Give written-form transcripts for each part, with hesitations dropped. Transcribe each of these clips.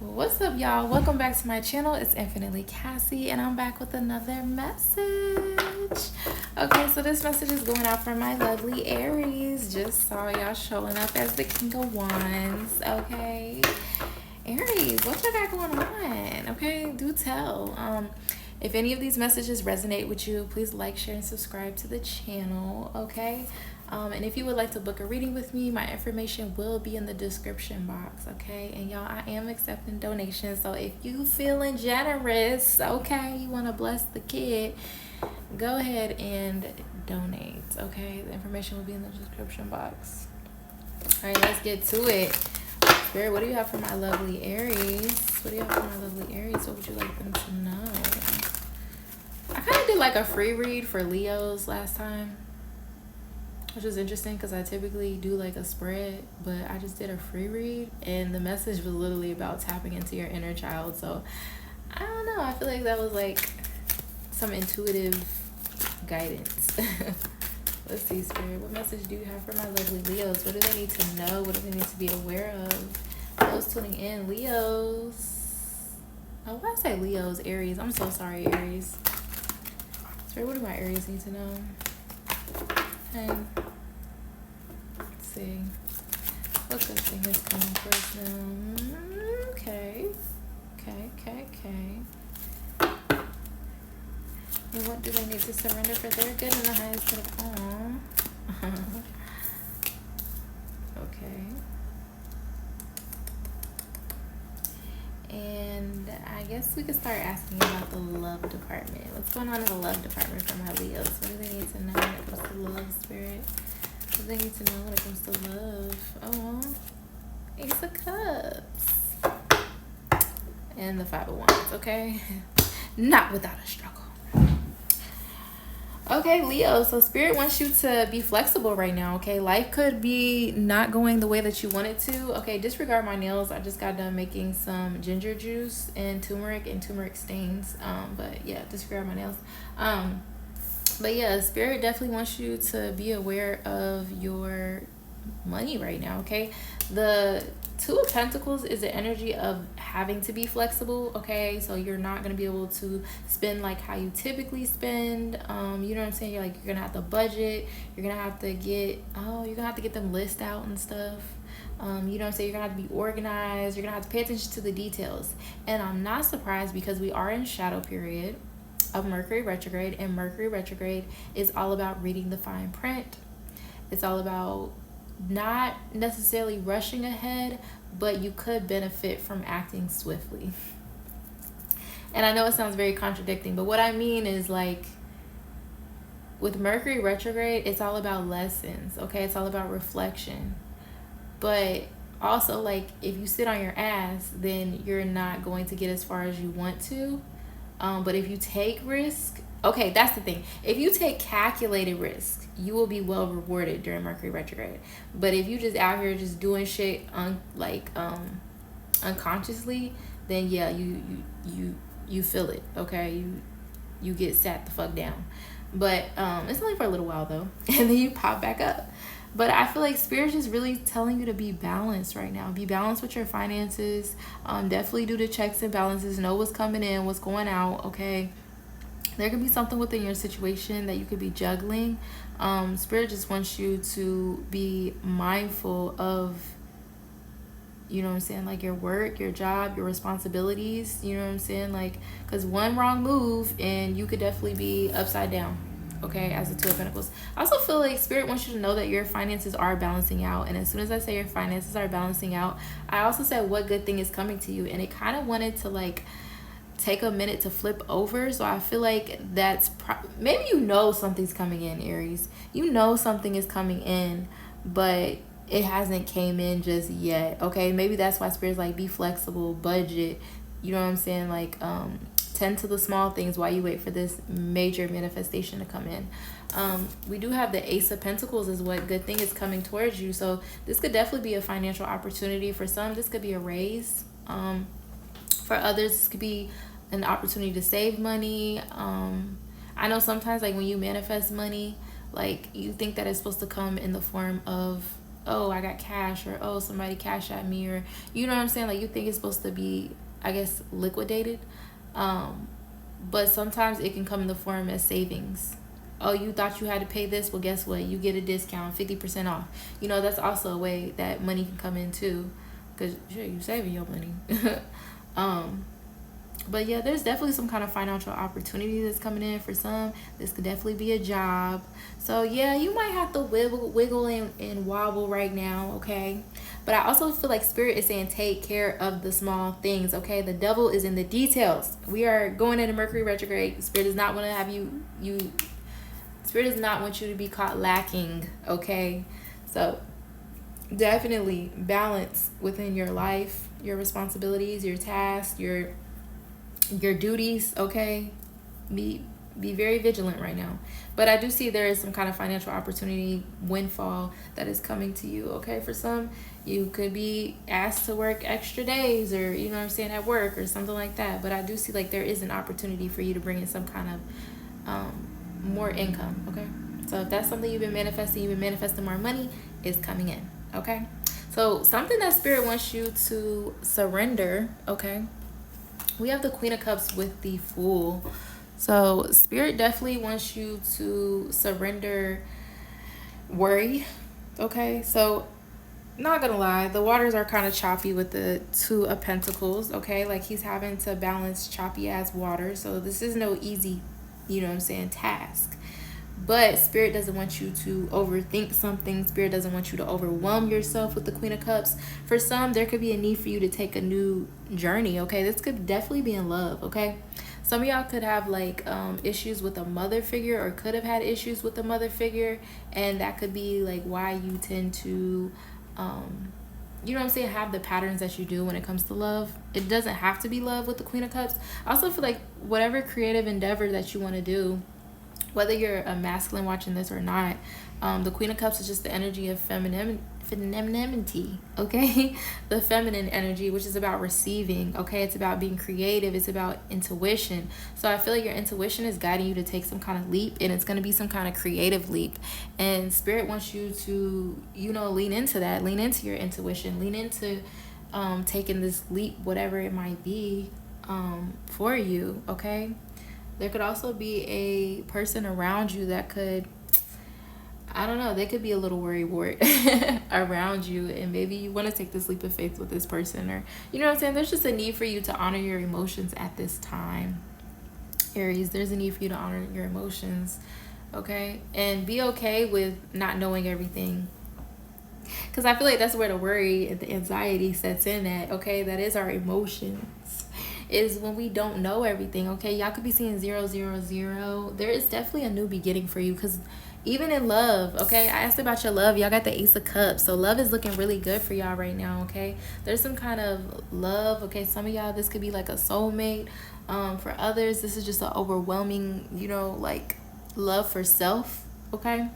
What's up, y'all? Welcome back to my channel. It's Infinitely Cassie, and I'm back with another message. Okay, so this message is going out for my lovely Aries. Just saw y'all showing up as the King of Wands. Okay, Aries, what y'all got going on? Okay, do tell. If any of these messages resonate with you, please like, share, and subscribe to the channel. Okay. And if you would like to book a reading with me, my information will be in the description box, okay? And y'all, I am accepting donations, so if you feeling generous, okay, you want to bless the kid, go ahead and donate, okay? The information will be in the description box. All right, let's get to it. Spirit, what do you have for my lovely Aries? What do you have for my lovely Aries? What would you like them to know? I kind of did like a free read for Leos last time, which is interesting because I typically do like a spread, but I just did a free read and the message was literally about tapping into your inner child. So I don't know, I feel like that was like some intuitive guidance. Let's see, Spirit, what message do you have for my lovely Leos? What do they need to know? What do they need to be aware of? Those tuning in, Leos. Oh, why did I say Leos? Aries. I'm so sorry, Aries. Spirit, what do my Aries need to know? Okay. Let's see. What good thing is coming for us now? Okay. And what do they need to surrender for their good and the highest good of all? Okay. And I guess we could start asking about the love department. What's going on in the love department for my Leos? What do they need to know when it comes to love, Spirit? What do they need to know when it comes to love? Oh, Ace of Cups. And the Five of Wands, okay? Not without a struggle. Okay, Leo, so Spirit wants you to be flexible right now, okay? Life could be not going the way that you want it to. Okay, disregard my nails. I just got done making some ginger juice and turmeric stains. But yeah, disregard my nails. But yeah, Spirit definitely wants you to be aware of your money right now, okay? The Two of Pentacles is the energy of having to be flexible, okay? So you're not going to be able to spend like how you typically spend. You know what I'm saying? You're going to have to budget. You're going to have to get, you're going to have to get them list out and stuff. You know what I'm saying? You're going to have to be organized. You're going to have to pay attention to the details. And I'm not surprised because we are in shadow period of Mercury retrograde, and Mercury retrograde is all about reading the fine print. It's all about not necessarily rushing ahead, but you could benefit from acting swiftly. And I know it sounds very contradicting, but what I mean is, like, with Mercury retrograde, it's all about lessons, okay? It's all about reflection. But also, like, if you sit on your ass, then you're not going to get as far as you want to. But if you take risk, okay, that's the thing. If you take calculated risk, you will be well rewarded during Mercury retrograde. But if you just out here just doing shit unconsciously, then yeah, you feel it, okay? You get sat the fuck down. But it's only for a little while though, and then you pop back up. But I feel like Spirit's just really telling you to be balanced right now. Be balanced with your finances. Definitely do the checks and balances. Know what's coming in, what's going out, okay? There could be something within your situation that you could be juggling. Spirit just wants you to be mindful of, you know what I'm saying, like your work, your job, your responsibilities, you know what I'm saying? Like, because one wrong move and you could definitely be upside down, okay, as the Two of Pentacles. I also feel like Spirit wants you to know that your finances are balancing out. And as soon as I say your finances are balancing out, I also said what good thing is coming to you. And it kind of wanted to, like, take a minute to flip over. So I feel like that's maybe you know something's coming in, Aries. You know something is coming in, but it hasn't came in just yet, okay? Maybe that's why Spirit's like, be flexible, budget, you know what I'm saying? Like, tend to the small things while you wait for this major manifestation to come in. We do have the Ace of Pentacles is what good thing is coming towards you. So this could definitely be a financial opportunity. For some, this could be a raise. For others, this could be an opportunity to save money. I know sometimes, like, when you manifest money, like, you think that it's supposed to come in the form of oh, I got cash, or oh, somebody cash at me, or you know what I'm saying? Like, you think it's supposed to be, I guess, liquidated. But sometimes it can come in the form as savings. Oh, you thought you had to pay this? Well, guess what? You get a discount, 50% off. You know, that's also a way that money can come in too, because sure, you're saving your money. But yeah, there's definitely some kind of financial opportunity that's coming in for some. This could definitely be a job. So yeah, you might have to wiggle and wobble right now, okay? But I also feel like Spirit is saying take care of the small things, okay? The devil is in the details. We are going into Mercury retrograde. Spirit does not want to have Spirit does not want you to be caught lacking, okay? So definitely balance within your life, your responsibilities, your tasks, your duties, okay? Be very vigilant right now. But I do see there is some kind of financial opportunity, windfall that is coming to you, okay? For some, you could be asked to work extra days, or you know what I'm saying, at work or something like that. But I do see like there is an opportunity for you to bring in some kind of more income, okay? So if that's something you've been manifesting more money is coming in, okay? So something that Spirit wants you to surrender, okay? We have the Queen of Cups with the Fool. So Spirit definitely wants you to surrender worry, okay? So not gonna lie, the waters are kind of choppy with the Two of Pentacles, okay? Like, he's having to balance choppy ass water. So this is no easy, you know what I'm saying, task. But Spirit doesn't want you to overthink something. Spirit doesn't want you to overwhelm yourself with the Queen of Cups. For some, there could be a need for you to take a new journey, okay? This could definitely be in love, okay? Some of y'all could have like issues with a mother figure, or could have had issues with a mother figure, and that could be like why you tend to you know what I'm saying, have the patterns that you do when it comes to love. It doesn't have to be love with the Queen of Cups. I also feel like whatever creative endeavor that you want to do, whether you're a masculine watching this or not, the Queen of Cups is just the energy of femininity, okay? The feminine energy, which is about receiving, okay? It's about being creative. It's about intuition. So I feel like your intuition is guiding you to take some kind of leap, and it's going to be some kind of creative leap. And Spirit wants you to, you know, lean into that. Lean into your intuition. Lean into taking this leap, whatever it might be, for you, okay? There could also be a person around you that could, I don't know, they could be a little worrywart around you, and maybe you want to take this leap of faith with this person, or you know what I'm saying. There's just a need for you to honor your emotions at this time, Aries. There's a need for you to honor your emotions, okay? And be okay with not knowing everything, because I feel like that's where the worry and the anxiety sets in at, okay? That is our emotions, is when we don't know everything, okay? Y'all could be seeing 0, 0, 0. There is definitely a new beginning for you, because even in love, okay? I asked about your love. Y'all got the Ace of Cups. So love is looking really good for y'all right now, okay? There's some kind of love, okay? Some of y'all, this could be like a soulmate. For others, this is just an overwhelming, you know, like love for self, okay?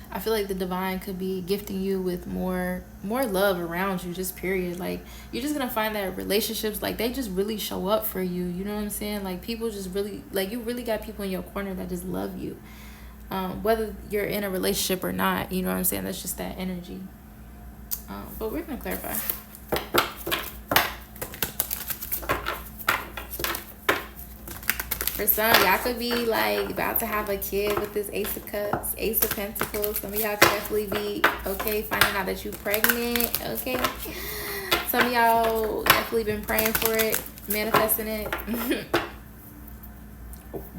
I feel like the divine could be gifting you with more love around you, just period. Like, you're just gonna find that relationships, like, they just really show up for you, you know what I'm saying? Like, people just really, like, you really got people in your corner that just love you, whether you're in a relationship or not, you know what I'm saying? That's just that energy. But we're gonna clarify. For some, y'all could be like about to have a kid with this Ace of Cups, Ace of Pentacles. Some of y'all could definitely be, okay, finding out that you're pregnant, okay? Some of y'all definitely been praying for it, manifesting it.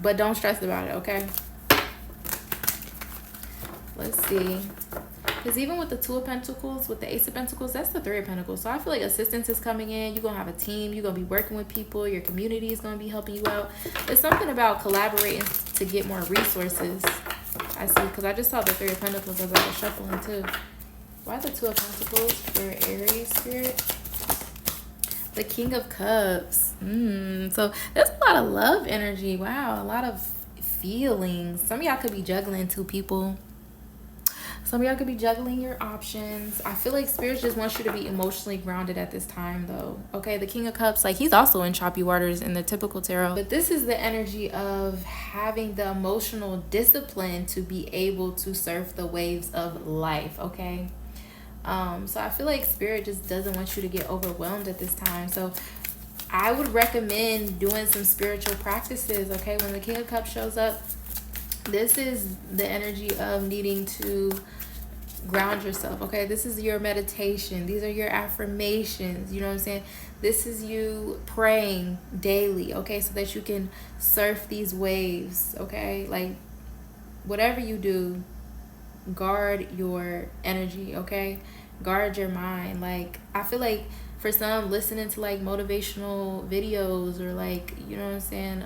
But don't stress about it, okay? Let's see. Because even with the Two of Pentacles, with the Ace of Pentacles, that's the Three of Pentacles. So I feel like assistance is coming in. You're going to have a team. You're going to be working with people. Your community is going to be helping you out. It's something about collaborating to get more resources. I see. Because I just saw the Three of Pentacles as I was shuffling too. Why the Two of Pentacles for Aries spirit? The King of Cups. So there's a lot of love energy. Wow. A lot of feelings. Some of y'all could be juggling two people. Some of y'all could be juggling your options. I feel like Spirit just wants you to be emotionally grounded at this time, though. Okay, the King of Cups, like, he's also in choppy waters in the typical tarot. But this is the energy of having the emotional discipline to be able to surf the waves of life, okay? So I feel like Spirit just doesn't want you to get overwhelmed at this time. So I would recommend doing some spiritual practices, okay? When the King of Cups shows up, this is the energy of needing to ground yourself, okay? This is your meditation. These are your affirmations, you know what I'm saying? This is you praying daily, okay? So that you can surf these waves, okay? Like, whatever you do, guard your energy, okay? Guard your mind. Like, I feel like for some, listening to like motivational videos or like, you know what I'm saying,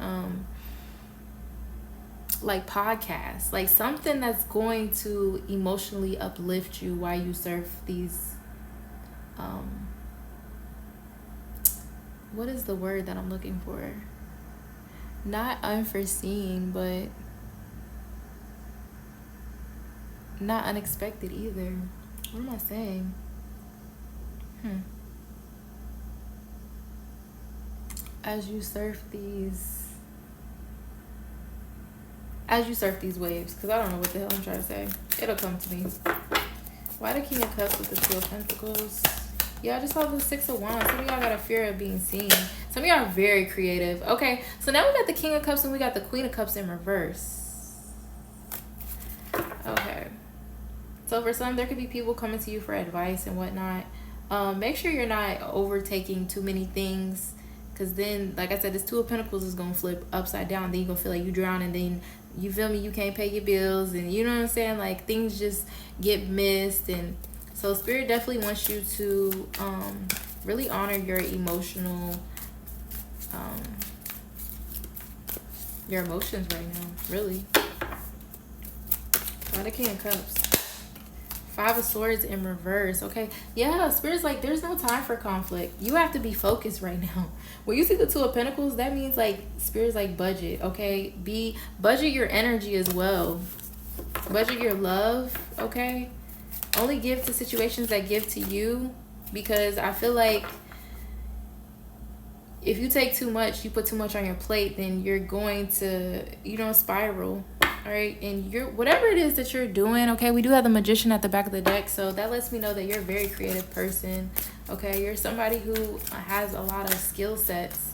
like podcasts, like something that's going to emotionally uplift you while you surf these, what is the word that I'm looking for? Not unforeseen, but not unexpected either. What am I saying? As you surf these waves, because I don't know what the hell I'm trying to say. It'll come to me. Why the King of Cups with the Two of Pentacles? Yeah, I just saw the Six of Wands. Some of y'all got a fear of being seen. Some of y'all are very creative. Okay, so now we got the King of Cups and we got the Queen of Cups in reverse. Okay. So for some, there could be people coming to you for advice and whatnot. Make sure you're not overtaking too many things, because then, like I said, this Two of Pentacles is going to flip upside down. Then you're going to feel like you drown, and then, you feel me, you can't pay your bills, and you know what I'm saying? Like, things just get missed. And so Spirit definitely wants you to really honor your emotions right now, really. Why the King of Cups? Five of Swords in reverse. Okay, yeah, Spirit's like, there's no time for conflict. You have to be focused right now. When you see the Two of Pentacles, that means like Spirit's like, budget, okay? Budget your energy as well. Budget your love, okay? Only give to situations that give to you, because I feel like if you take too much, you put too much on your plate, then you're going to, spiral. All right, and whatever it is that you're doing, okay, we do have the Magician at the back of the deck, so that lets me know that you're a very creative person, okay? You're somebody who has a lot of skill sets.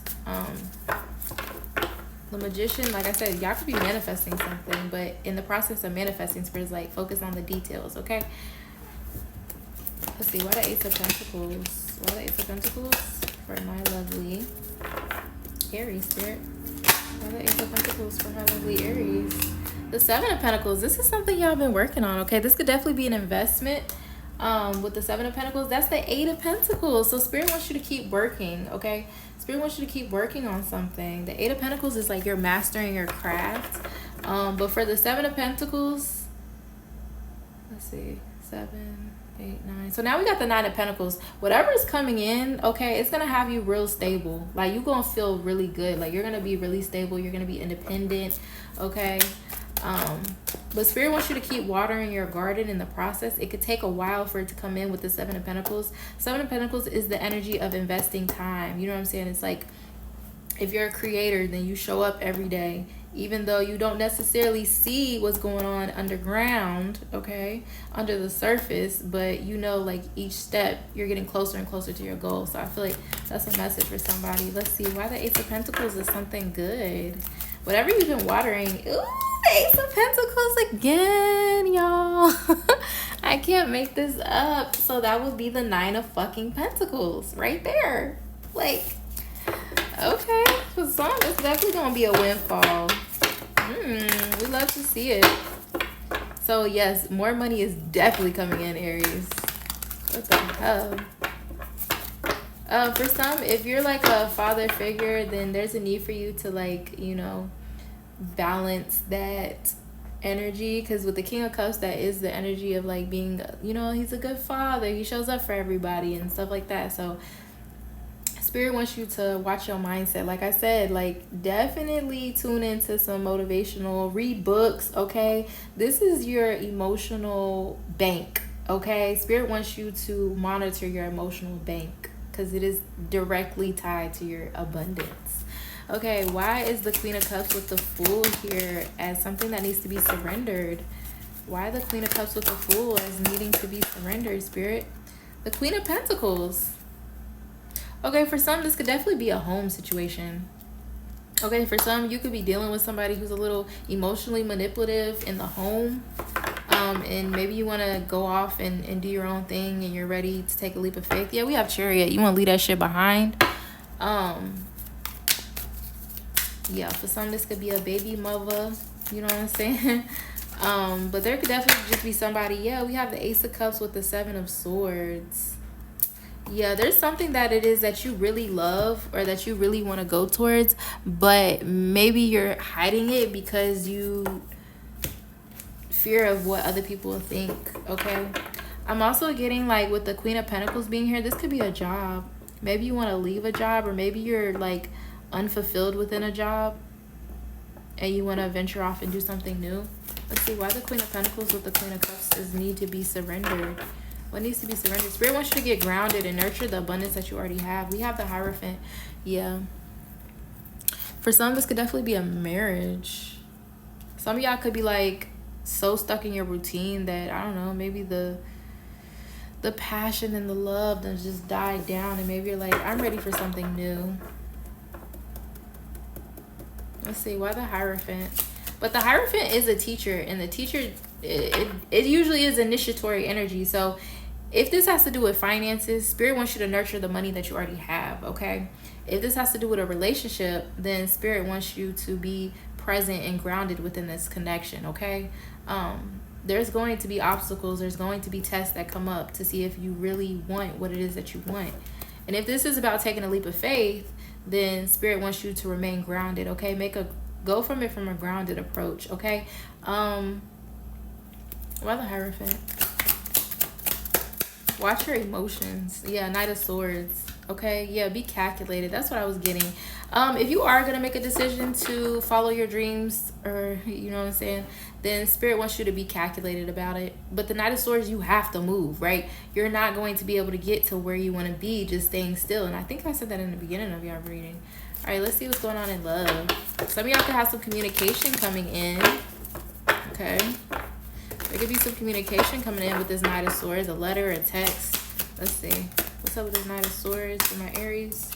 The Magician, like I said, y'all could be manifesting something, but in the process of manifesting, Spirit's like, focus on the details, okay? Let's see, why the Ace of Pentacles? Why the Ace of Pentacles for my lovely Aries, Spirit? Why the Ace of Pentacles for my lovely Aries? The Seven of Pentacles, this is something y'all been working on, okay? This could definitely be an investment. With the Seven of Pentacles, that's the Eight of Pentacles. So Spirit wants you to keep working, okay? Spirit wants you to keep working on something. The Eight of Pentacles is like you're mastering your craft. But for the Seven of Pentacles, let's see, 7, 8, 9. So now we got the Nine of Pentacles. Whatever is coming in, okay, it's gonna have you real stable. Like, you're gonna feel really good. Like, you're gonna be really stable. You're gonna be independent, okay? But Spirit wants you to keep watering your garden in the process. It could take a while for it to come in with the Seven of Pentacles. Seven of Pentacles is the energy of investing time. You know what I'm saying? It's like, if you're a creator, then you show up every day, even though you don't necessarily see what's going on underground, okay, under the surface, but like each step you're getting closer and closer to your goal. So I feel like that's a message for somebody. Let's see, why the Ace of Pentacles is something good. Whatever you've been watering, ooh, the Ace of Pentacles again, y'all. I can't make this up. So that would be the Nine of fucking Pentacles right there. Like, okay, for some, it's definitely gonna be a windfall. We love to see it. So yes, more money is definitely coming in, Aries. What the hell? For some, if you're like a father figure, then there's a need for you to like, balance that energy, because with the King of Cups, that is the energy of like being, he's a good father. He shows up for everybody and stuff like that. So Spirit wants you to watch your mindset. Like I said, like definitely tune into some motivational, read books, okay? This is your emotional bank, okay? Spirit wants you to monitor your emotional bank because it is directly tied to your abundance. Okay, why is the Queen of Cups with the Fool here as something that needs to be surrendered? Why the Queen of Cups with the Fool as needing to be surrendered, Spirit? The Queen of Pentacles. Okay, for some, this could definitely be a home situation. Okay, for some, you could be dealing with somebody who's a little emotionally manipulative in the home. And maybe you want to go off and do your own thing and you're ready to take a leap of faith. Yeah, we have Chariot. You want to leave that shit behind. Yeah, for some, this could be a baby mother. You know what I'm saying? But there could definitely just be somebody. Yeah, we have the Ace of Cups with the Seven of Swords. Yeah, there's something that it is that you really love or that you really want to go towards, but maybe you're hiding it because you fear of what other people will think, okay? I'm also getting like with the Queen of Pentacles being here, this could be a job. Maybe you want to leave a job, or maybe you're like unfulfilled within a job and you want to venture off and do something new. Let's see why the Queen of Pentacles with the Queen of Cups is need to be surrendered. What needs to be surrendered? Spirit wants you to get grounded and nurture the abundance that you already have. We have the Hierophant. Yeah. For some, this could definitely be a marriage. Some of y'all could be like so stuck in your routine that, I don't know, maybe the passion and the love has just died down, and maybe you're like, I'm ready for something new. Let's see, why the Hierophant? But the Hierophant is a teacher, and the teacher, it usually is initiatory energy. So if this has to do with finances, Spirit wants you to nurture the money that you already have, okay? If this has to do with a relationship, then Spirit wants you to be present and grounded within this connection, okay? There's going to be obstacles. There's going to be tests that come up to see if you really want what it is that you want. And if this is about taking a leap of faith, then Spirit wants you to remain grounded, okay? Go from it from a grounded approach, okay? Why the Hierophant? Watch your emotions. Yeah, Knight of Swords. Okay, yeah, be calculated. That's what I was getting. If you are going to make a decision to follow your dreams, or, you know what I'm saying, then Spirit wants you to be calculated about it. But the Knight of Swords, you have to move, right? You're not going to be able to get to where you want to be just staying still. And I think I said that in the beginning of your reading. All right, let's see what's going on in love. Some of y'all could have some communication coming in. Okay. There could be some communication coming in with this Knight of Swords, a letter, a text. Let's see. What's up with this Knight of Swords for my Aries?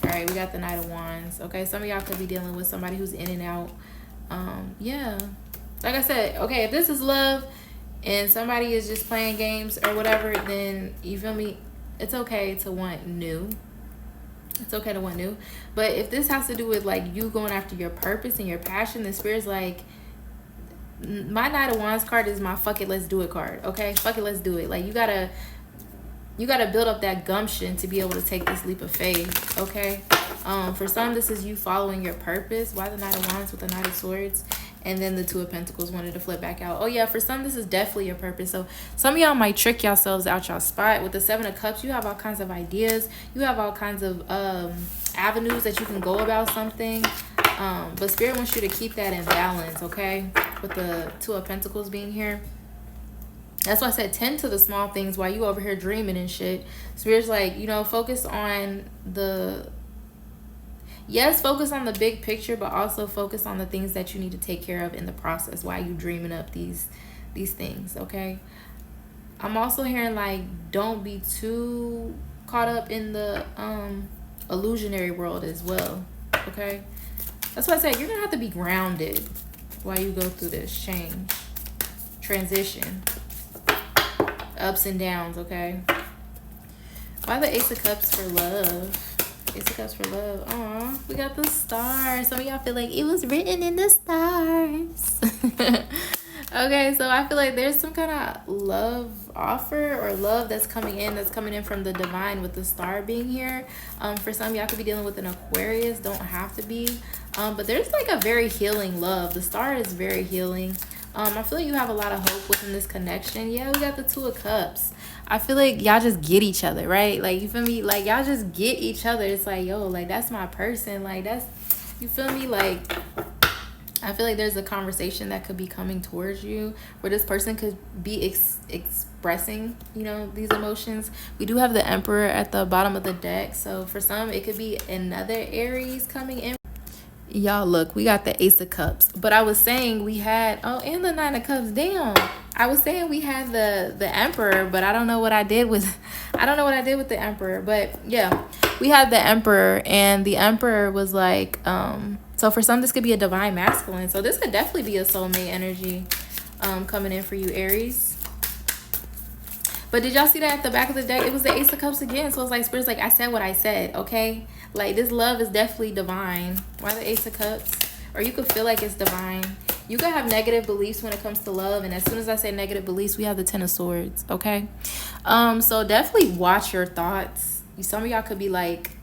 All right, we got the Knight of Wands. Okay, some of y'all could be dealing with somebody who's in and out. Yeah. Like I said, okay, if this is love and somebody is just playing games or whatever, then, you feel me? It's okay to want new. It's okay to want new. But if this has to do with, like, you going after your purpose and your passion, the Spirit's like, my Knight of Wands card is my fuck it, let's do it card, okay? Fuck it, let's do it. Like, you gotta build up that gumption to be able to take this leap of faith, okay? For some, this is you following your purpose. Why the Knight of Wands with the Knight of Swords? And then the Two of Pentacles wanted to flip back out. Oh, yeah, for some, this is definitely your purpose. So some of y'all might trick yourselves out y'all spot. With the Seven of Cups, you have all kinds of ideas. You have all kinds of avenues that you can go about something. But Spirit wants you to keep that in balance, okay? With the Two of Pentacles being here. That's why I said tend to the small things while you over here dreaming and shit. Spirit's like, you know, focus on the... Yes, focus on the big picture, but also focus on the things that you need to take care of in the process while you dreaming up these things, okay? I'm also hearing, like, don't be too caught up in the illusionary world as well, okay? That's why I said you're going to have to be grounded while you go through this change, transition, ups and downs, okay? Why the Ace of Cups for love? Ace of Cups for love. Aw, we got the stars. Some of y'all feel like it was written in the stars. Okay, so I feel like there's some kind of love offer or love that's coming in from the divine with the star being here. For some, y'all could be dealing with an Aquarius. Don't have to be. But there's like a very healing love. The star is very healing. I feel like you have a lot of hope within this connection. Yeah, we got the Two of Cups. I feel like y'all just get each other, right? Like, you feel me? Like, y'all just get each other. It's like, yo, like, that's my person. Like, that's, you feel me? Like, I feel like there's a conversation that could be coming towards you where this person could be expressing, you know, these emotions. We do have the Emperor at the bottom of the deck. So for some, it could be another Aries coming in. Y'all, look, we got the Ace of Cups. But I was saying we had, oh, and the Nine of Cups. Damn. I was saying we had the Emperor, but I don't know what I did with the Emperor. But yeah, we had the Emperor, and the Emperor was like, so for some, this could be a divine masculine. So this could definitely be a soulmate energy coming in for you, Aries. But did y'all see that at the back of the deck? It was the Ace of Cups again. So it's like, Spirit's like, I said what I said, okay? Like, this love is definitely divine. Why the Ace of Cups? Or you could feel like it's divine. You could have negative beliefs when it comes to love. And as soon as I say negative beliefs, we have the Ten of Swords, okay? So definitely watch your thoughts. Some of y'all could be like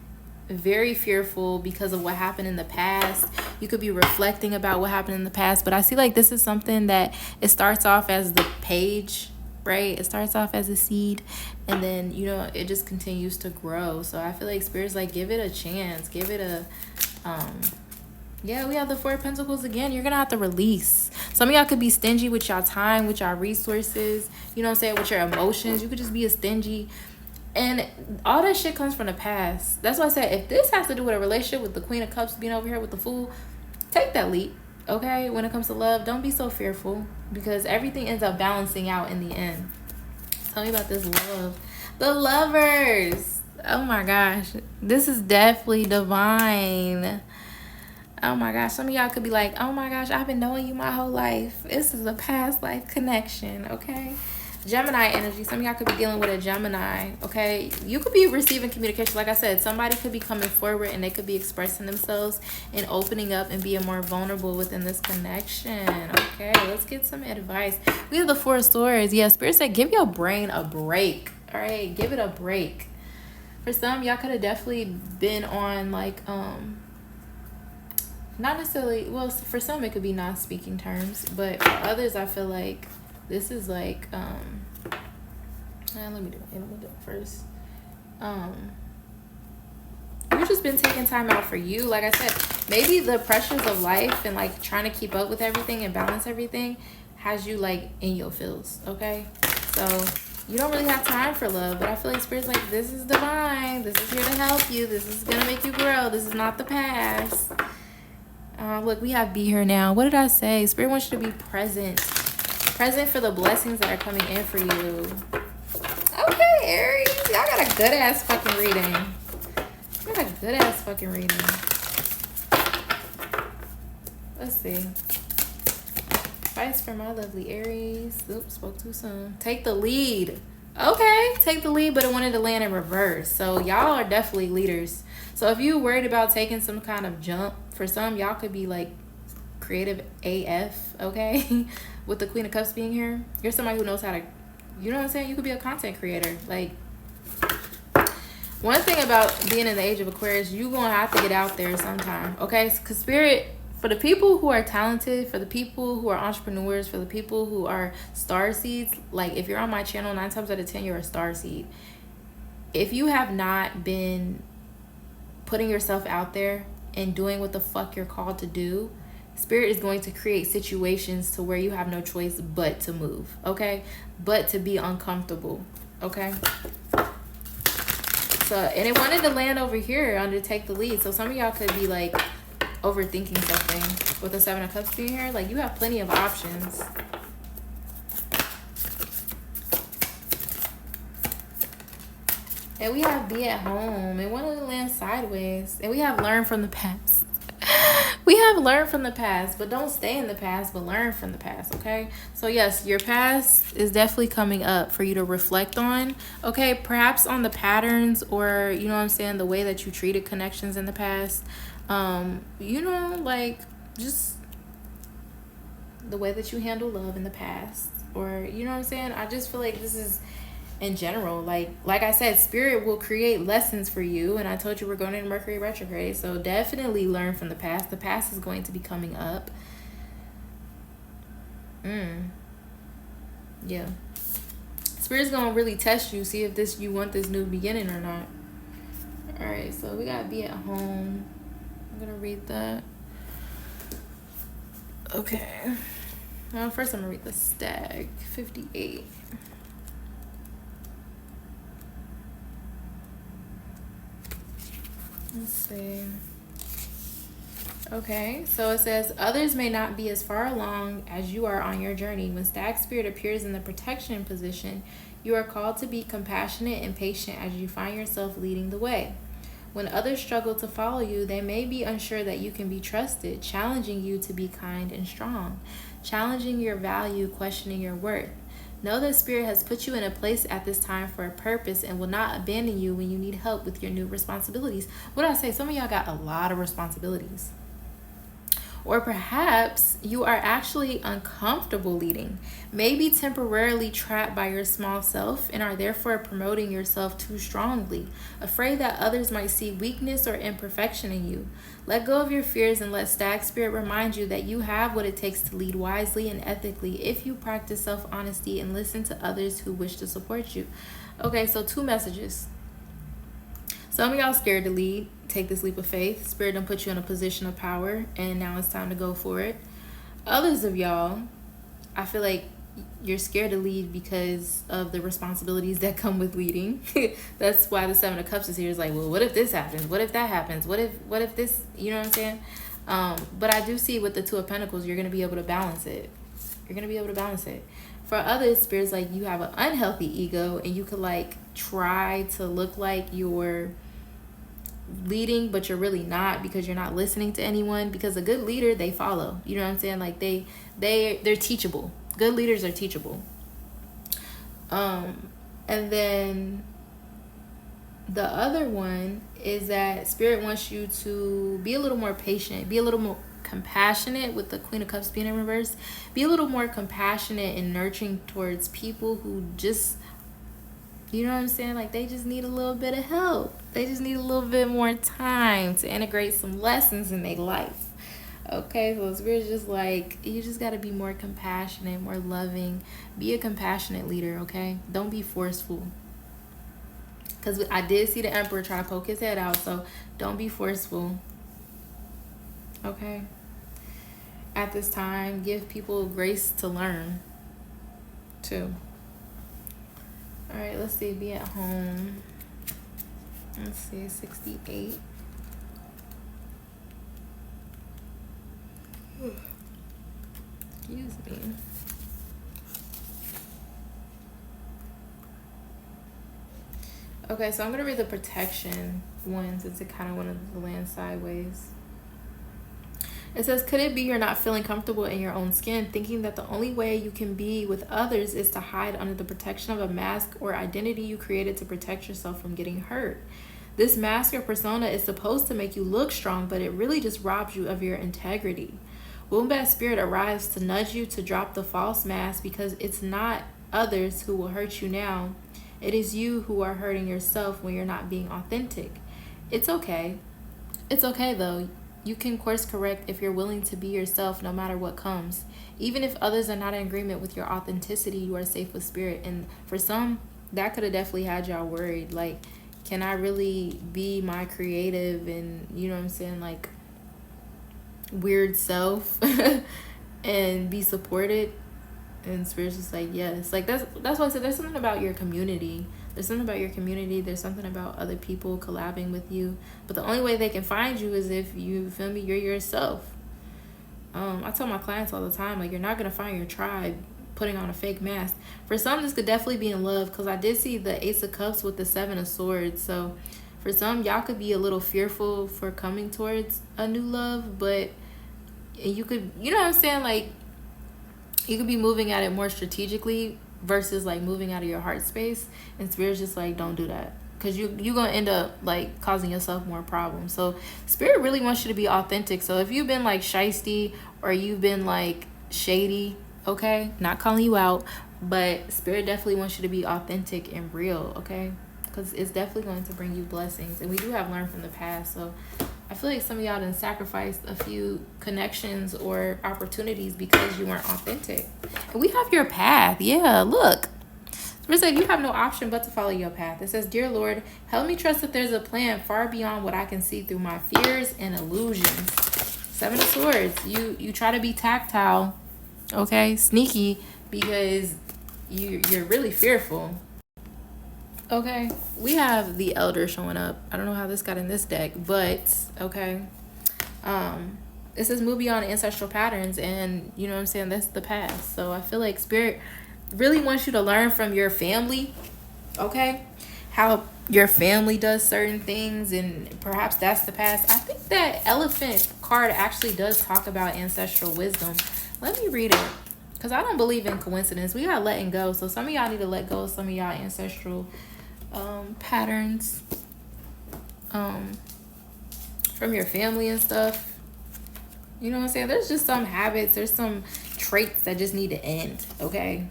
very fearful because of what happened in the past. You could be reflecting about what happened in the past. But I see like this is something that it starts off as the page, right? It starts off as a seed, and then, you know, it just continues to grow. So I feel like Spirit's like, give it a chance, give it a yeah, we have the Four of Pentacles again. You're gonna have to release. Some of y'all could be stingy with y'all time, with y'all resources, you know what I'm saying, with your emotions. You could just be a stingy, and all that shit comes from the past. That's why I said, if this has to do with a relationship, with the Queen of Cups being over here with the Fool, take that leap. Okay, when it comes to love, don't be so fearful, because everything ends up balancing out in the end. Tell me about this love. The Lovers. Oh my gosh. This is definitely divine. Oh my gosh. Some of y'all could be like, oh my gosh, I've been knowing you my whole life. This is a past life connection, okay? Gemini energy. Some of y'all could be dealing with a Gemini, okay? You could be receiving communication. Like I said, somebody could be coming forward and they could be expressing themselves and opening up and being more vulnerable within this connection, okay? Let's get some advice. We have the Four of Swords. Yeah, Spirit said, give your brain a break, all right? Give it a break. For some, y'all could have definitely been on, like, not necessarily, well, for some, it could be non-speaking terms, but for others, I feel like this is like, let me do it first. You've just been taking time out for you. Like I said, maybe the pressures of life and like trying to keep up with everything and balance everything has you like in your feels, okay? So you don't really have time for love, but I feel like Spirit's like, this is divine. This is here to help you. This is gonna make you grow. This is not the past. Look, we have Be Here Now. What did I say? Spirit wants you to be present. Present for the blessings that are coming in for you. Okay, Aries. Y'all got a good-ass fucking reading. Y'all got a good-ass fucking reading. Let's see. Advice for my lovely Aries. Oops, spoke too soon. Take the lead. Okay, take the lead, but it wanted to land in reverse. So y'all are definitely leaders. So if you're worried about taking some kind of jump, for some, y'all could be like creative AF, okay? With the Queen of Cups being here, you're somebody who knows how to, you know what I'm saying? You could be a content creator. Like, one thing about being in the age of Aquarius, you're going to have to get out there sometime, okay? Because Spirit, for the people who are talented, for the people who are entrepreneurs, for the people who are star seeds, like if you're on my channel, 9 times out of 10, you're a star seed. If you have not been putting yourself out there and doing what the fuck you're called to do, Spirit is going to create situations to where you have no choice but to move, okay? But to be uncomfortable, okay? So, and it wanted to land over here under Take the Lead. So some of y'all could be like overthinking something with the Seven of Cups being here. Like, you have plenty of options. And we have Be at Home. It wanted to land sideways. And we have Learn from the Past. We have Learn from the past, but don't stay in the past, but learn from the past, okay? So yes, your past is definitely coming up for you to reflect on, okay? Perhaps on the patterns, or, you know what I'm saying, the way that you treated connections in the past. You know, like, just the way that you handle love in the past, or, you know what I'm saying? I just feel like this is, in general, like I said, Spirit will create lessons for you, and I told you we're going into Mercury retrograde, so definitely learn from the past. The past is going to be coming up. Yeah. Spirit's gonna really test you, see if you want this new beginning or not. Alright, so we gotta be at home. I'm gonna read that. Okay. Well, first I'm gonna read the stag. 58. Let's see. Okay, so it says, others may not be as far along as you are on your journey. When stag spirit appears in the protection position, you are called to be compassionate and patient as you find yourself leading the way. When others struggle to follow you, they may be unsure that you can be trusted, challenging you to be kind and strong, challenging your value, questioning your worth. Know that Spirit has put you in a place at this time for a purpose and will not abandon you when you need help with your new responsibilities. What do I say? Some of y'all got a lot of responsibilities. Or perhaps you are actually uncomfortable leading, maybe temporarily trapped by your small self and are therefore promoting yourself too strongly, afraid that others might see weakness or imperfection in you. Let go of your fears and let Stag Spirit remind you that you have what it takes to lead wisely and ethically if you practice self-honesty and listen to others who wish to support you. Okay, so 2 messages. Some of y'all scared to lead. Take this leap of faith. Spirit done put you in a position of power, and now it's time to go for it. Others of y'all, I feel like you're scared to lead because of the responsibilities that come with leading. That's why the 7 of Cups is here. It's like, well, what if this happens? What if that happens? What if this, you know what I'm saying? But I do see with the 2 of Pentacles, you're going to be able to balance it. You're going to be able to balance it. For others, Spirit's like you have an unhealthy ego, and you could like try to look like you're leading, but you're really not, because you're not listening to anyone. Because a good leader, they follow, you know what I'm saying? Like they're teachable. Good leaders are teachable. And then the other one is that Spirit wants you to be a little more patient, be a little more compassionate, with the Queen of Cups being in reverse. Be a little more compassionate and nurturing towards people who just, you know what I'm saying? Like they just need a little bit of help. They just need a little bit more time to integrate some lessons in their life. Okay, so Spirit's just like, you just got to be more compassionate, more loving. Be a compassionate leader, okay? Don't be forceful. Because I did see the Emperor try to poke his head out, so don't be forceful. Okay? At this time, give people grace to learn, too. All right, let's see. Be at home. Let's see, 68. Excuse me. Okay, so I'm going to read the protection one since it kind of wanted to land sideways. It says, could it be you're not feeling comfortable in your own skin, thinking that the only way you can be with others is to hide under the protection of a mask or identity you created to protect yourself from getting hurt? This mask or persona is supposed to make you look strong, but it really just robs you of your integrity. Wombat Spirit arrives to nudge you to drop the false mask, because it's not others who will hurt you now. It is you who are hurting yourself when you're not being authentic. It's okay. It's okay, though. You can course correct if you're willing to be yourself no matter what comes. Even if others are not in agreement with your authenticity, you are safe with Spirit. And for some, that could have definitely had y'all worried. Like, can I really be my creative and, you know what I'm saying, like, weird self and be supported? And Spirit's just like, yes. Like, that's why I said there's something about your community. There's something about your community. There's something about other people collabing with you. But the only way they can find you is if you, feel me, you're yourself. I tell my clients all the time, like, you're not going to find your tribe putting on a fake mask. For some, this could definitely be in love, because I did see the Ace of Cups with the 7 of Swords. So for some, y'all could be a little fearful for coming towards a new love, but you could, you know what I'm saying, like, you could be moving at it more strategically versus like moving out of your heart space. And Spirit's just like, don't do that, because you're gonna end up like causing yourself more problems. So Spirit really wants you to be authentic. So if you've been like shiesty or you've been like shady, okay, not calling you out, but Spirit definitely wants you to be authentic and real, okay? Because it's definitely going to bring you blessings. And we do have learned from the past, so I I feel like some of y'all done sacrificed a few connections or opportunities because you weren't authentic. And we have your path. Yeah, look. It said you have no option but to follow your path. It says, Dear Lord, help me trust that there's a plan far beyond what I can see through my fears and illusions. Seven of Swords. You try to be tactile, okay, sneaky, because you're really fearful. Okay, we have the Elder showing up. I don't know how this got in this deck, but okay. It says move beyond ancestral patterns, and you know what I'm saying, that's the past. So I feel like Spirit really wants you to learn from your family, okay, how your family does certain things, and perhaps that's the past. I think that Elephant card actually does talk about ancestral wisdom. Let me read it, because I don't believe in coincidence. We got letting go. So some of y'all need to let go of some of y'all ancestral patterns from your family and stuff. You know what I'm saying? There's just some habits, there's some traits that just need to end, okay?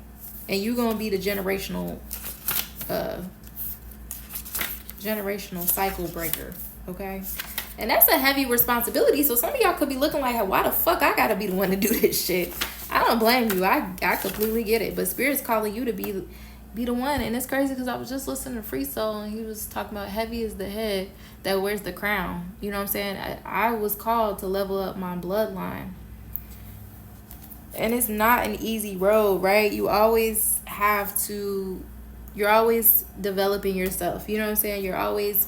And you're gonna be the generational cycle breaker, okay? And that's a heavy responsibility. So some of y'all could be looking like, why the fuck I gotta be the one to do this shit? I don't blame you. I completely get it. But Spirit's calling you to be the one. And it's crazy because I was just listening to Free Soul, and he was talking about heavy is the head that wears the crown. You know what I'm saying? I was called to level up my bloodline. And it's not an easy road, right? You're always developing yourself. You know what I'm saying? You're always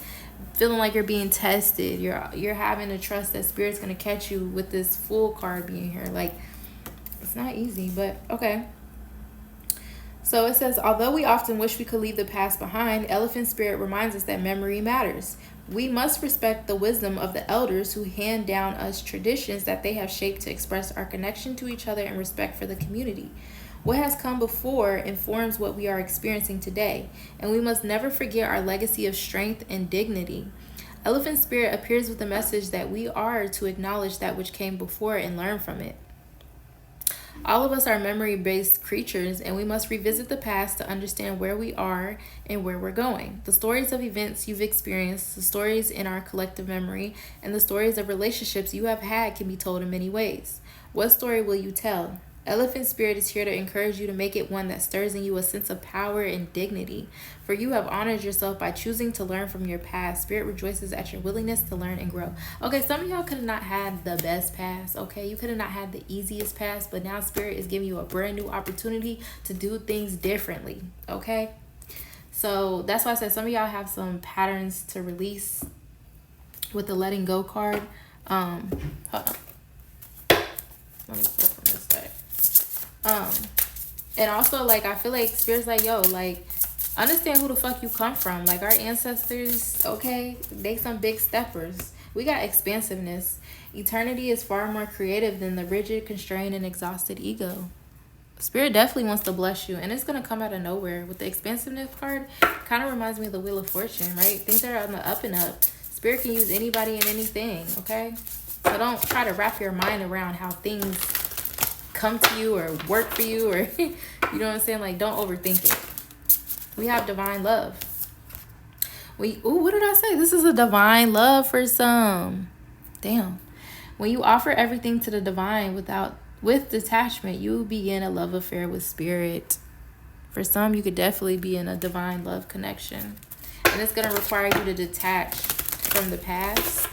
feeling like you're being tested. You're having to trust that Spirit's going to catch you with this Fool card being here. Like, it's not easy, but okay. So it says, although we often wish we could leave the past behind, Elephant Spirit reminds us that memory matters. We must respect the wisdom of the elders who hand down us traditions that they have shaped to express our connection to each other and respect for the community. What has come before informs what we are experiencing today, and we must never forget our legacy of strength and dignity. Elephant Spirit appears with the message that we are to acknowledge that which came before and learn from it. All of us are memory-based creatures, and we must revisit the past to understand where we are and where we're going. The stories of events you've experienced, the stories in our collective memory, and the stories of relationships you have had can be told in many ways. What story will you tell? Elephant Spirit is here to encourage you to make it one that stirs in you a sense of power and dignity. For you have honored yourself by choosing to learn from your past. Spirit rejoices at your willingness to learn and grow. Okay, some of y'all could have not had the best past, okay? You could have not had the easiest past, but now Spirit is giving you a brand new opportunity to do things differently, okay? So that's why I said some of y'all have some patterns to release with the letting go card. Hold on. Let me pull from this side. And also, like, I feel like Spirit's like, yo, like, understand who the fuck you come from. Like, our ancestors, okay, they some big steppers. We got expansiveness. Eternity is far more creative than the rigid, constrained, and exhausted ego. Spirit definitely wants to bless you, and it's going to come out of nowhere. With the expansiveness card, kind of reminds me of the Wheel of Fortune, right? Things are on the up and up. Spirit can use anybody and anything, okay? So don't try to wrap your mind around how things come to you or work for you, or you know what I'm saying? Like, don't overthink it. We have divine love. What did I say? This is a divine love for some. Damn. When you offer everything to the divine with detachment, you begin a love affair with Spirit. For some, you could definitely be in a divine love connection. And it's going to require you to detach from the past,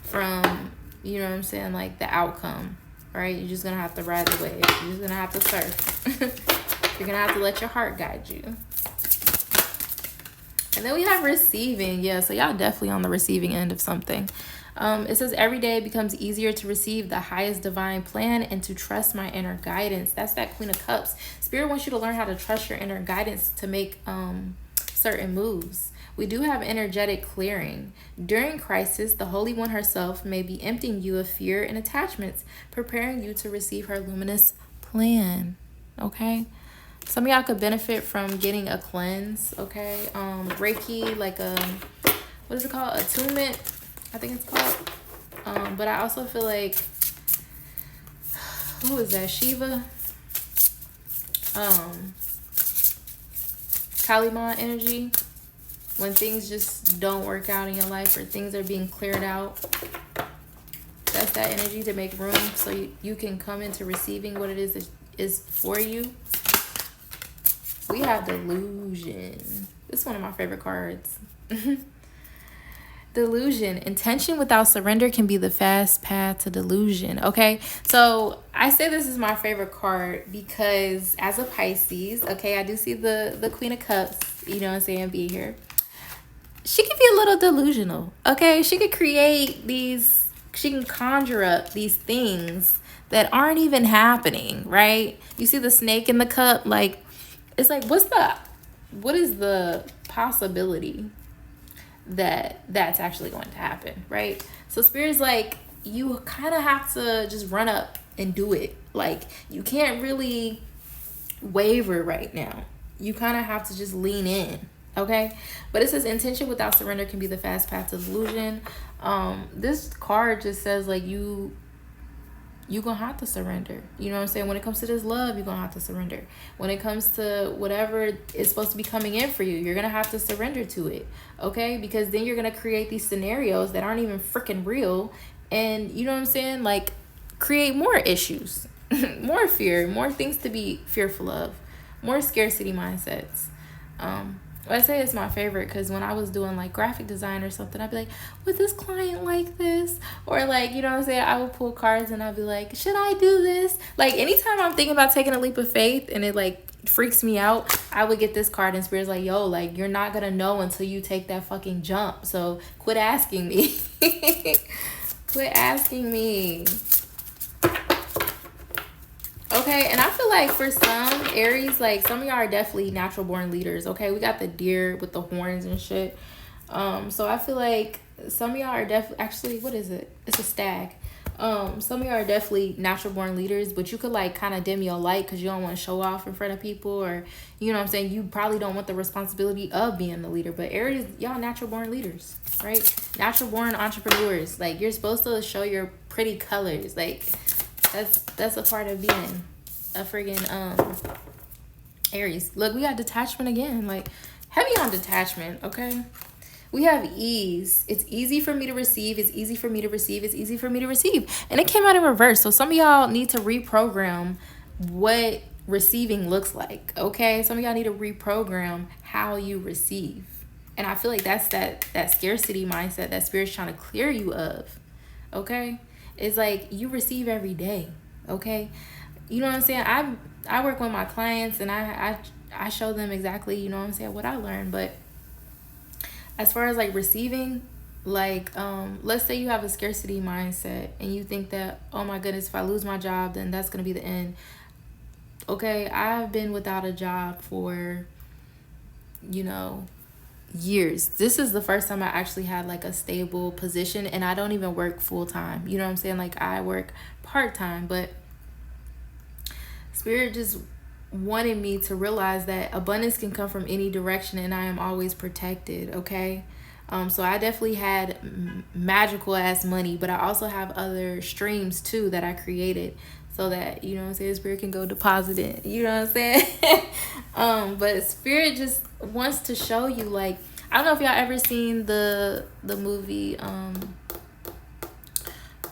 from, you know what I'm saying, like the outcome. Right? You're just going to have to ride the wave. You're just going to have to surf. You're going to have to let your heart guide you. And then we have receiving. Yeah, so y'all definitely on the receiving end of something. It says, every day it becomes easier to receive the highest divine plan and to trust my inner guidance. That's that Queen of Cups. Spirit wants you to learn how to trust your inner guidance to make certain moves. We do have energetic clearing. During crisis, the Holy One herself may be emptying you of fear and attachments, preparing you to receive her luminous plan. Okay? Some of y'all could benefit from getting a cleanse, okay? Reiki, like what is it called? Attunement, I think it's called. But I also feel like, who is that? Shiva? Kalima energy. When things just don't work out in your life, or things are being cleared out, manifest that energy to make room so you can come into receiving what it is that is for you. We have delusion. This is one of my favorite cards. Delusion. Intention without surrender can be the fast path to delusion. Okay, so I say this is my favorite card because as a Pisces, okay, I do see the Queen of Cups, you know what I'm saying, be here. She can be a little delusional. Okay, she could create these, she can conjure up these things that aren't even happening, right? You see the snake in the cup, like, it's like, what is the possibility that that's actually going to happen, right? So Spirit's like, you kind of have to just run up and do it. Like, you can't really waver right now. You kind of have to just lean in, okay? But it says intention without surrender can be the fast path to delusion. This card just says, like, you gonna have to surrender. You know what I'm saying? When it comes to this love, you're gonna have to surrender. When it comes to whatever is supposed to be coming in for you, you're gonna have to surrender to it, okay? Because then you're gonna create these scenarios that aren't even freaking real, and you know what I'm saying, like, create more issues. More fear, more things to be fearful of, more scarcity mindsets. I say it's my favorite because when I was doing like graphic design or something, I'd be like, would this client like this? Or like, you know what I'm saying, I would pull cards and I'd be like, should I do this? Like, anytime I'm thinking about taking a leap of faith and it like freaks me out, I would get this card and Spirit's like, yo, like, you're not gonna know until you take that fucking jump, so quit asking me. Quit asking me. Okay, and I feel like for some Aries, like, some of y'all are definitely natural born leaders. Okay, we got the deer with the horns and shit. So I feel like some of y'all are definitely, actually, what is it? It's a stag. Some of y'all are definitely natural born leaders, but you could like kind of dim your light because you don't want to show off in front of people, or you know what I'm saying, you probably don't want the responsibility of being the leader. But Aries, y'all natural born leaders, right? Natural born entrepreneurs. Like, you're supposed to show your pretty colors. Like, that's a part of being a friggin' Aries. Look, we got detachment again. Like, heavy on detachment, okay? We have ease. It's easy for me to receive. It's easy for me to receive. It's easy for me to receive. And it came out in reverse. So some of y'all need to reprogram what receiving looks like, okay? Some of y'all need to reprogram how you receive. And I feel like that's that scarcity mindset that Spirit's trying to clear you of, okay? It's like, you receive every day, okay? You know what I'm saying? I work with my clients and I show them exactly, you know what I'm saying, what I learned. But as far as like receiving, like, let's say you have a scarcity mindset and you think that, oh my goodness, if I lose my job, then that's going to be the end. Okay, I've been without a job for, you know, years. This is the first time I actually had like a stable position, and I don't even work full time. You know what I'm saying? Like, I work part time, but Spirit just wanted me to realize that abundance can come from any direction and I am always protected, okay? So I definitely had magical ass money, but I also have other streams too that I created so that, you know what I'm saying, Spirit can go deposit it, you know what I'm saying? But Spirit just wants to show you, like, I don't know if y'all ever seen the movie,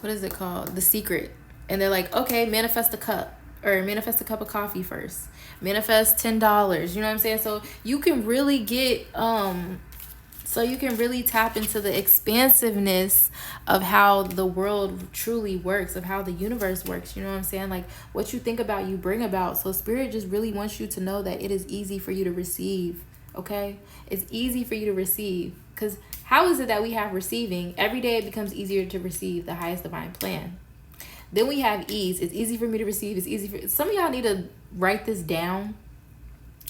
what is it called? The Secret. And they're like, okay, manifest a cup. Or manifest a cup of coffee first. Manifest $10. You know what I'm saying? So you can really get so you can really tap into the expansiveness of how the world truly works, of how the universe works. You know what I'm saying? Like, what you think about, you bring about. So Spirit just really wants you to know that it is easy for you to receive. Okay? It's easy for you to receive. Because how is it that we have receiving? Every day it becomes easier to receive the highest divine plan. Then we have ease. It's easy for me to receive. It's easy for... Some of y'all need to write this down.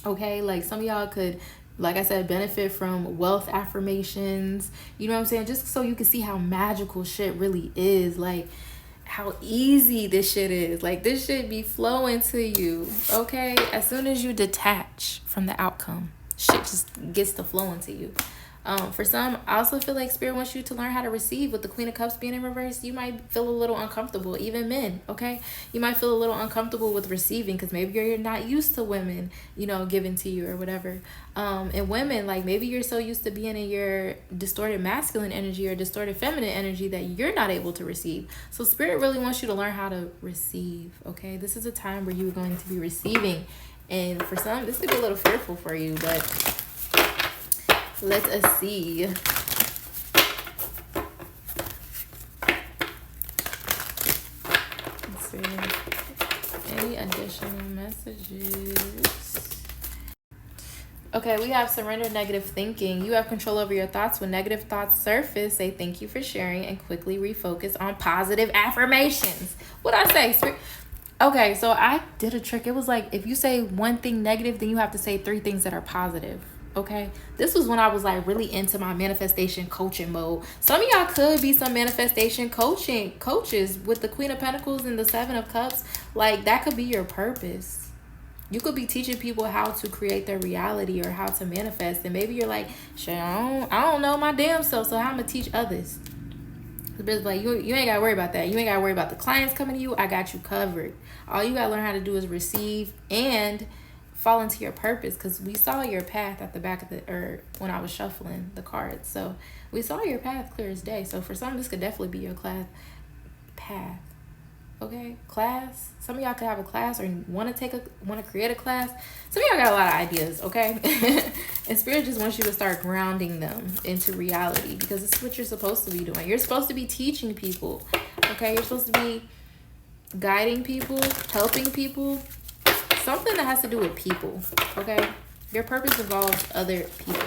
Okay? Like, some of y'all could, like I said, benefit from wealth affirmations. You know what I'm saying? Just so you can see how magical shit really is. Like, how easy this shit is. Like, this shit be flowing to you. Okay? As soon as you detach from the outcome, shit just gets to flowing to you. For some, I also feel like Spirit wants you to learn how to receive. With the Queen of Cups being in reverse, you might feel a little uncomfortable. Even men, okay? You might feel a little uncomfortable with receiving because maybe you're not used to women, you know, giving to you or whatever. And women, like maybe you're so used to being in your distorted masculine energy or distorted feminine energy that you're not able to receive. So Spirit really wants you to learn how to receive, okay? This is a time where you're going to be receiving. And for some, this could be a little fearful for you, but let us see. Let's see. Any additional messages? Okay, we have surrender negative thinking. You have control over your thoughts. When negative thoughts surface, say thank you for sharing and quickly refocus on positive affirmations. What'd I say? Okay, so I did a trick. It was like if you say one thing negative, then you have to say 3 things that are positive. Okay, this was when I was like really into my manifestation coaching mode. Some of y'all could be some manifestation coaches with the Queen of Pentacles and the 7 of Cups. Like that could be your purpose. You could be teaching people how to create their reality or how to manifest. And maybe you're like, shit, I don't know my damn self, so how I'm gonna teach others? But like you ain't gotta worry about that. You ain't gotta worry about the clients coming to you. I got you covered. All you gotta learn how to do is receive and fall into your purpose, because we saw your path at the back of when I was shuffling the cards. So we saw your path clear as day. So for some, this could definitely be your path. Okay, class. Some of y'all could have a class or want to create a class. Some of y'all got a lot of ideas, okay? And Spirit just wants you to start grounding them into reality, because this is what you're supposed to be doing. You're supposed to be teaching people, okay? You're supposed to be guiding people, helping people. Something that has to do with people, okay? Your purpose involves other people.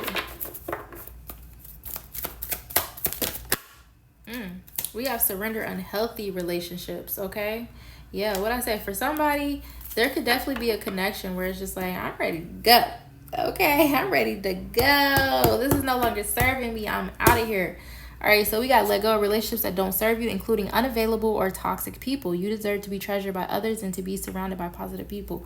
We have surrender unhealthy relationships, okay? Yeah, what I say, for somebody, there could definitely be a connection where it's just like, I'm ready to go. Okay, I'm ready to go. This is no longer serving me. I'm out of here. All right, so we got let go of relationships that don't serve you, including unavailable or toxic people. You deserve to be treasured by others and to be surrounded by positive people.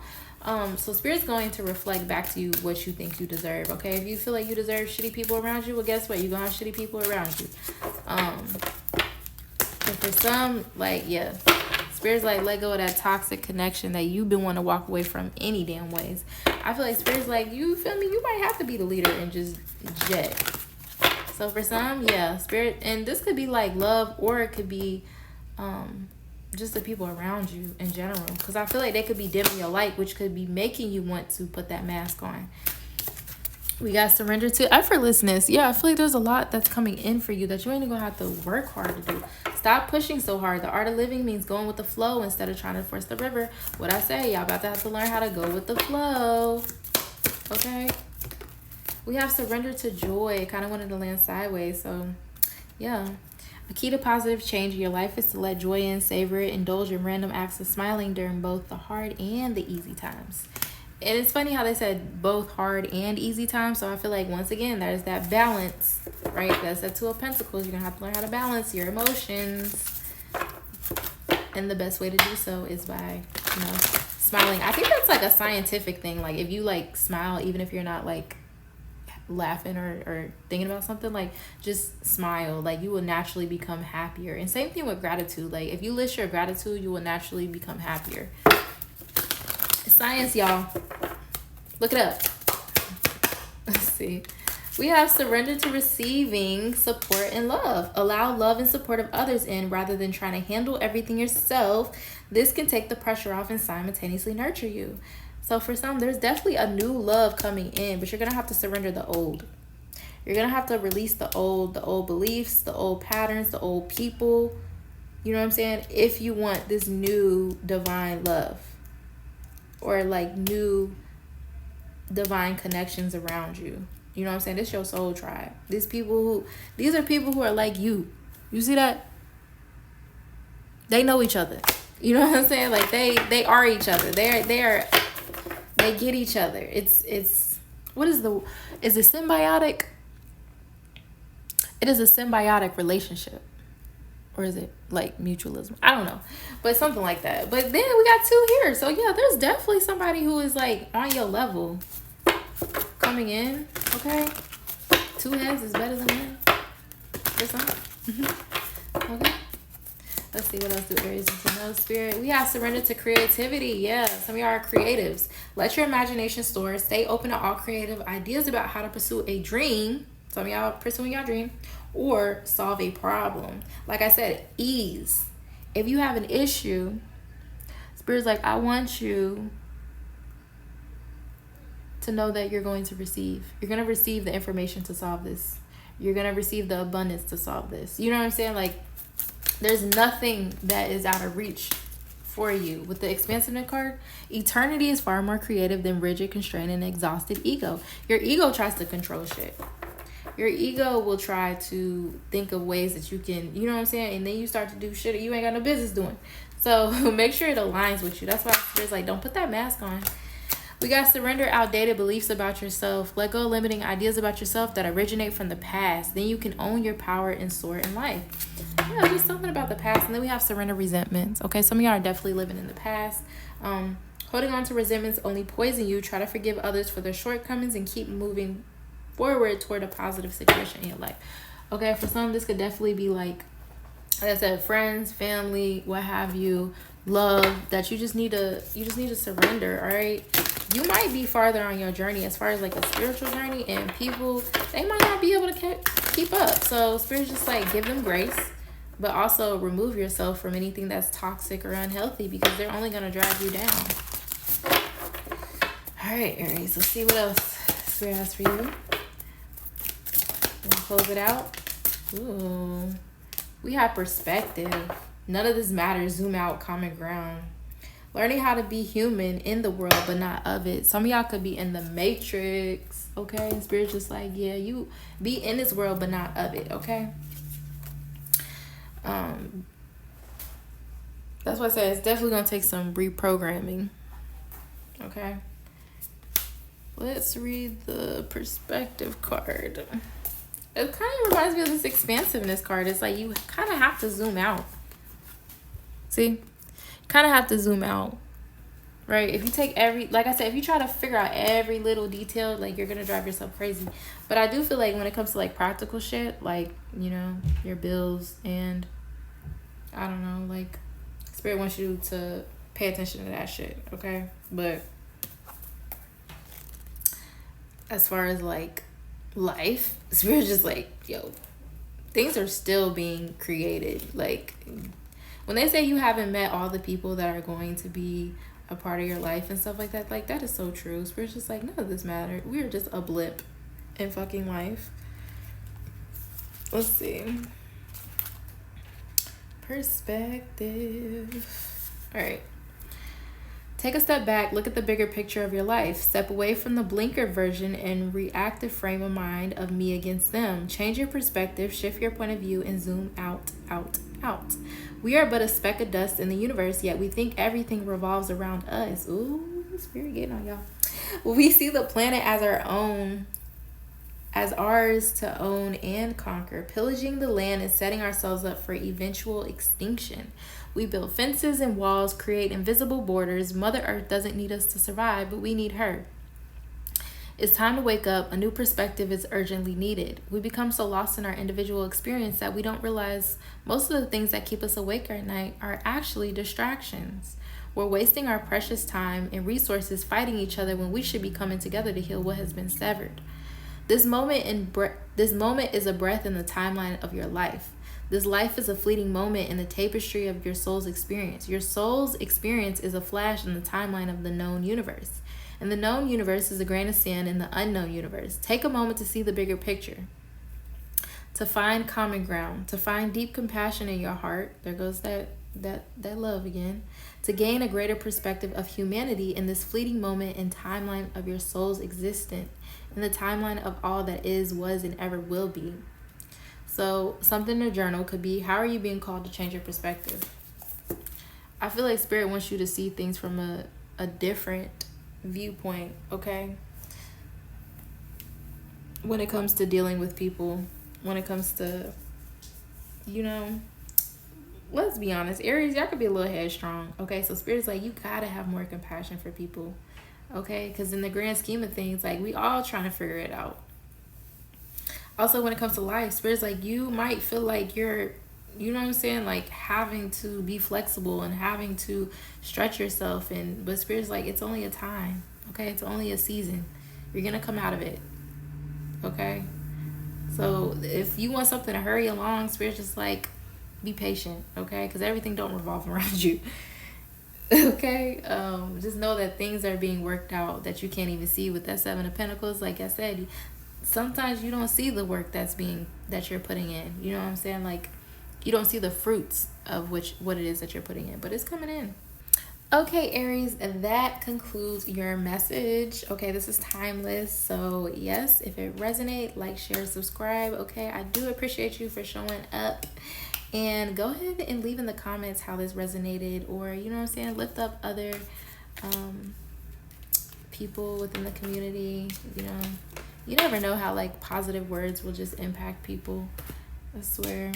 So Spirit's going to reflect back to you what you think you deserve, okay? If you feel like you deserve shitty people around you, well, guess what? You're going to have shitty people around you. And for some, like, yeah, Spirit's like, let go of that toxic connection that you've been wanting to walk away from any damn ways. I feel like Spirit's like, you feel me? You might have to be the leader and just jet. So for some, yeah, Spirit, and this could be like love, or it could be just the people around you in general, because I feel like they could be dimming your light, which could be making you want to put that mask on. We got surrender to effortlessness. Yeah, I feel like there's a lot that's coming in for you that you ain't even gonna have to work hard to do. Stop pushing so hard. The art of living means going with the flow instead of trying to force the river. What I say, y'all about to have to learn how to go with the flow, okay? We have surrender to joy. Kind of wanted to land sideways. So, yeah. A key to positive change in your life is to let joy in, savor it, indulge in random acts of smiling during both the hard and the easy times. And it's funny how they said both hard and easy times. So I feel like, once again, there's that balance, right? That's that 2 of Pentacles. You're going to have to learn how to balance your emotions. And the best way to do so is by, you know, smiling. I think that's like a scientific thing. Like if you like smile, even if you're not like laughing or thinking about something, like just smile, like you will naturally become happier. And same thing with gratitude. Like if you list your gratitude, you will naturally become happier. It's science, y'all. Look it up. Let's see. We have surrender to receiving support and love. Allow love and support of others in rather than trying to handle everything yourself. This can take the pressure off and simultaneously nurture you. So for some, there's definitely a new love coming in, but you're going to have to surrender the old. You're going to have to release the old beliefs, the old patterns, the old people. You know what I'm saying? If you want this new divine love or like new divine connections around you. You know what I'm saying? This is your soul tribe. These are people who are like you. You see that? They know each other. You know what I'm saying? Like they are each other. They get each other. It's is it symbiotic? It is a symbiotic relationship. Or is it like mutualism? I don't know. But something like that. But then we got 2 here. So yeah, there's definitely somebody who is like on your level coming in. Okay. Two heads is better than one. That's all. Okay. Let's see what else do Aries need to know. Spirit, we have surrender to creativity. Yeah, some of y'all are creatives. Let your imagination soar. Stay open to all creative ideas about how to pursue a dream. Some of y'all pursuing your dream or solve a problem. Like I said, ease. If you have an issue, Spirit's like, I want you to know that you're going to receive. You're going to receive the information to solve this. You're going to receive the abundance to solve this. You know what I'm saying? Like, there's nothing that is out of reach for you. With the expansiveness card, eternity is far more creative than rigid, constrained, and exhausted ego. Your ego tries to control shit. Your ego will try to think of ways that you can, you know what I'm saying? And then you start to do shit that you ain't got no business doing. So make sure it aligns with you. That's why it's like, don't put that mask on. We got surrender outdated beliefs about yourself. Let go of limiting ideas about yourself that originate from the past. Then you can own your power and soar in life. Yeah, just something about the past. And then we have surrender resentments. Okay, some of y'all are definitely living in the past. Holding on to resentments only poison you. Try to forgive others for their shortcomings and keep moving forward toward a positive situation in your life. Okay, for some, this could definitely be like I said, friends, family, what have you, love, that you just need to surrender. All right, you might be farther on your journey as far as like a spiritual journey, and people, they might not be able to keep up. So Spirit's just like, give them grace, but also remove yourself from anything that's toxic or unhealthy, because they're only going to drag you down. All right, Aries, let's see what else Spirit has for you. Close it out. Ooh, we have perspective. None of this matters. Zoom out. Common ground. Learning how to be human in the world, but not of it. Some of y'all could be in the matrix. Okay, and Spirit's just like, yeah, you be in this world, but not of it. Okay. That's why I said it's definitely gonna take some reprogramming. Okay. Let's read the perspective card. It kind of reminds me of this expansiveness card. It's like you kind of have to zoom out. See? Kind of have to zoom out. Right? If you take like I said, if you try to figure out every little detail, like, you're going to drive yourself crazy. But I do feel like when it comes to like practical shit, like, you know, your bills and I don't know, like, Spirit wants you to pay attention to that shit. Okay? But as far as like life, Spirit's just like, yo, things are still being created. Like, when they say you haven't met all the people that are going to be a part of your life and stuff like that is so true. Spirit's just like, none of this matters. We are just a blip in fucking life. Let's see. Perspective. All right. Take a step back, look at the bigger picture of your life. Step away from the blinker version and reactive frame of mind of me against them. Change your perspective, shift your point of view, and zoom out, out, out. We are but a speck of dust in the universe, yet we think everything revolves around us. Ooh, Spirit getting on y'all. We see the planet as our own, as ours to own and conquer, pillaging the land and setting ourselves up for eventual extinction. We build fences and walls, create invisible borders. Mother Earth doesn't need us to survive, but we need her. It's time to wake up. A new perspective is urgently needed. We become so lost in our individual experience that we don't realize most of the things that keep us awake at night are actually distractions. We're wasting our precious time and resources fighting each other when we should be coming together to heal what has been severed. This moment is a breath in the timeline of your life. This life is a fleeting moment in the tapestry of your soul's experience. Your soul's experience is a flash in the timeline of the known universe. And the known universe is a grain of sand in the unknown universe. Take a moment to see the bigger picture. To find common ground. To find deep compassion in your heart. There goes that love again. To gain a greater perspective of humanity in this fleeting moment and timeline of your soul's existence. In the timeline of all that is, was, and ever will be. So something to journal could be, how are you being called to change your perspective? I feel like Spirit wants you to see things from a different viewpoint, okay? When it comes to dealing with people, when it comes to, you know, let's be honest, Aries, y'all could be a little headstrong, okay? So Spirit's like, you gotta have more compassion for people, okay? Because in the grand scheme of things, like, we all trying to figure it out. Also, when it comes to life, Spirit's like, you might feel like you're, you know what I'm saying, like having to be flexible and having to stretch yourself, and but Spirit's like, it's only a time, okay? It's only a season. You're gonna come out of it, okay? So if you want something to hurry along, Spirit's just like, be patient, okay? Because everything don't revolve around you. Okay, just know that things are being worked out that you can't even see with that Seven of Pentacles. Like I said, sometimes you don't see the work that you're putting in. You know what I'm saying? Like, you don't see the fruits of what it is that you're putting in, but it's coming in. Okay, Aries, that concludes your message. Okay, this is timeless. So yes, if it resonates, like, share, subscribe. Okay, I do appreciate you for showing up. And go ahead and leave in the comments how this resonated, or, you know what I'm saying, lift up other people within the community. You know, you never know how, like, positive words will just impact people. I swear.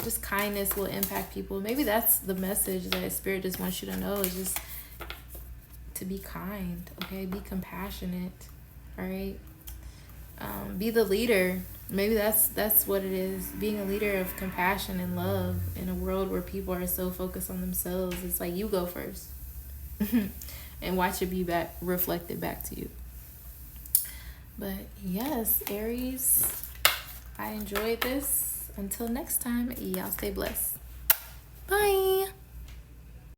Just kindness will impact people. Maybe that's the message that Spirit just wants you to know, is just to be kind, okay? Be compassionate, all right? Be the leader. Maybe that's what it is. Being a leader of compassion and love in a world where people are so focused on themselves. It's like, you go first. And watch it be reflected back to you. But yes, Aries, I enjoyed this. Until next time, y'all stay blessed. Bye.